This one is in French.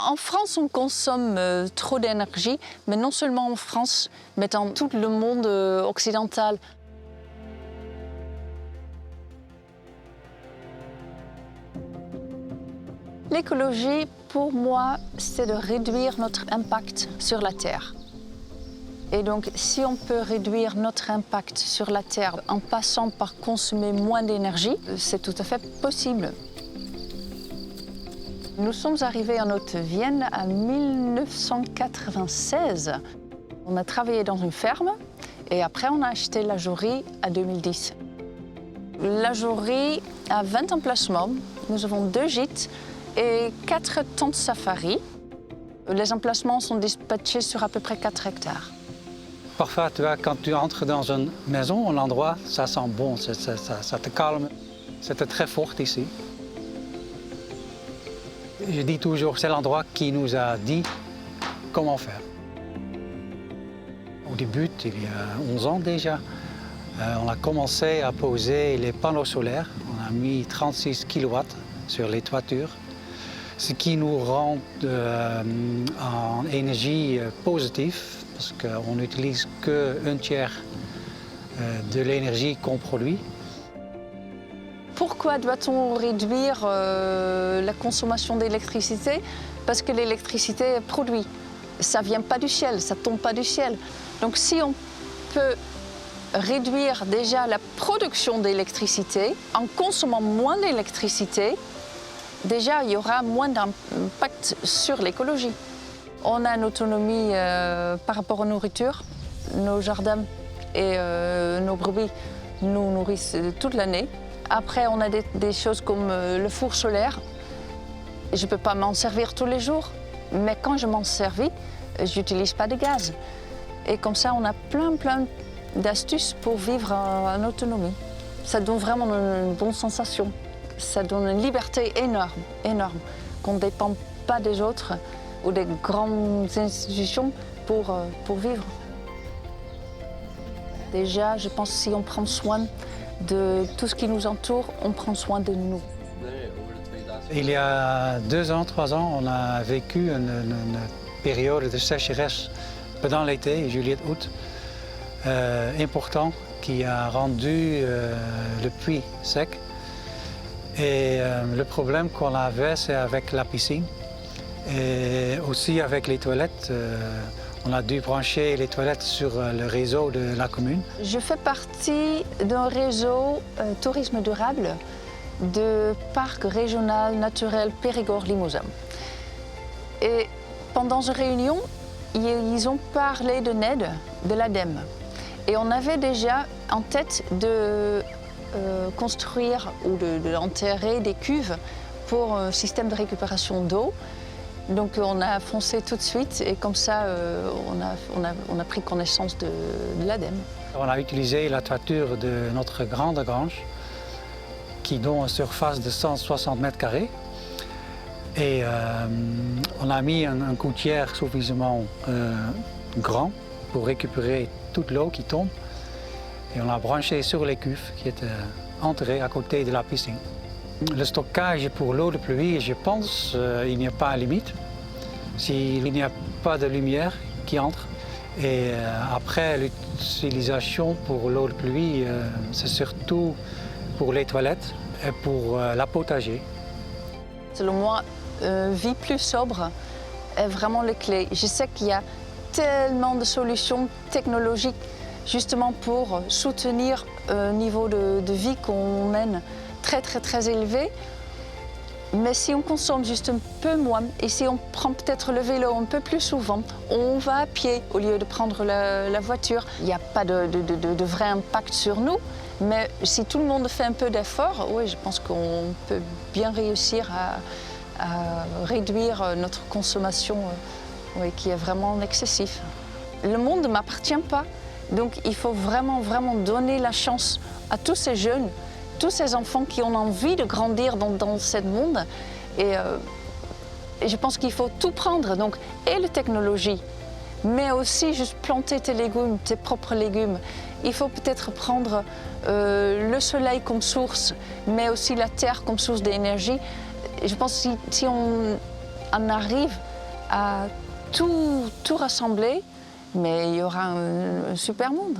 En France, on consomme trop d'énergie, mais non seulement en France, mais dans tout le monde occidental. L'écologie, pour moi, c'est de réduire notre impact sur la Terre. Et donc, si on peut réduire notre impact sur la Terre en passant par consommer moins d'énergie, c'est tout à fait possible. Nous sommes arrivés en Haute-Vienne en 1996. On a travaillé dans une ferme et après on a acheté la Jory en 2010. La Jory a 20 emplacements. Nous avons 2 gîtes et 4 tentes safari. Les emplacements sont dispatchés sur à peu près 4 hectares. Parfois, tu vois, quand tu entres dans une maison, un endroit, ça sent bon, ça te calme. C'était très fort ici. Je dis toujours, c'est l'endroit qui nous a dit comment faire. Au début, il y a 11 ans déjà, on a commencé à poser les panneaux solaires. On a mis 36 kW sur les toitures, ce qui nous rend en énergie positive, parce qu'on n'utilise qu'un tiers de l'énergie qu'on produit. Pourquoi doit-on réduire la consommation d'électricité? Parce que l'électricité est produite. Ça ne vient pas du ciel, ça ne tombe pas du ciel. Donc si on peut réduire déjà la production d'électricité en consommant moins d'électricité, déjà il y aura moins d'impact sur l'écologie. On a une autonomie par rapport aux nourritures. Nos jardins et nos brebis nous nourrissent toute l'année. Après, on a des choses comme le four solaire. Je ne peux pas m'en servir tous les jours, mais quand je m'en servis, je n'utilise pas de gaz. Et comme ça, on a plein d'astuces pour vivre en autonomie. Ça donne vraiment une bonne sensation. Ça donne une liberté énorme, qu'on ne dépend pas des autres ou des grandes institutions pour vivre. Déjà, je pense que si on prend soin de tout ce qui nous entoure, on prend soin de nous. Il y a 2 ans, 3 ans, on a vécu une période de sécheresse pendant l'été, juillet-août, important, qui a rendu le puits sec. Et le problème qu'on avait, c'est avec la piscine et aussi avec les toilettes. On a dû brancher les toilettes sur le réseau de la commune. Je fais partie d'un réseau tourisme durable de parc régional naturel Périgord-Limousin. Et pendant une réunion, ils ont parlé de NED, de l'ADEME. Et on avait déjà en tête de construire ou d'enterrer des cuves pour un système de récupération d'eau. Donc on a foncé tout de suite et comme ça on a pris connaissance de l'ADEME. On a utilisé la toiture de notre grande grange qui donne une surface de 160 mètres carrés. Et on a mis un gouttière suffisamment grand pour récupérer toute l'eau qui tombe. Et on a branché sur les cuves qui étaient enterrées à côté de la piscine. Le stockage pour l'eau de pluie, je pense, il n'y a pas de limite. S'il n'y a pas de lumière qui entre. Et après, l'utilisation pour l'eau de pluie, c'est surtout pour les toilettes et pour la potager. Selon moi, vie plus sobre est vraiment la clé. Je sais qu'il y a tellement de solutions technologiques justement pour soutenir un niveau de vie qu'on mène très élevé. Mais si on consomme juste un peu moins et si on prend peut-être le vélo un peu plus souvent, on va à pied au lieu de prendre la voiture. Il n'y a pas de vrai impact sur nous, mais si tout le monde fait un peu d'effort, oui, je pense qu'on peut bien réussir à réduire notre consommation oui, qui est vraiment excessive. Le monde ne m'appartient pas, donc il faut vraiment donner la chance à tous ces jeunes, tous ces enfants qui ont envie de grandir dans ce monde. Et je pense qu'il faut tout prendre, donc, et la technologie, mais aussi juste planter tes légumes, tes propres légumes. Il faut peut-être prendre le soleil comme source, mais aussi la terre comme source d'énergie. Je pense que si on on arrive à tout rassembler, mais il y aura un super monde.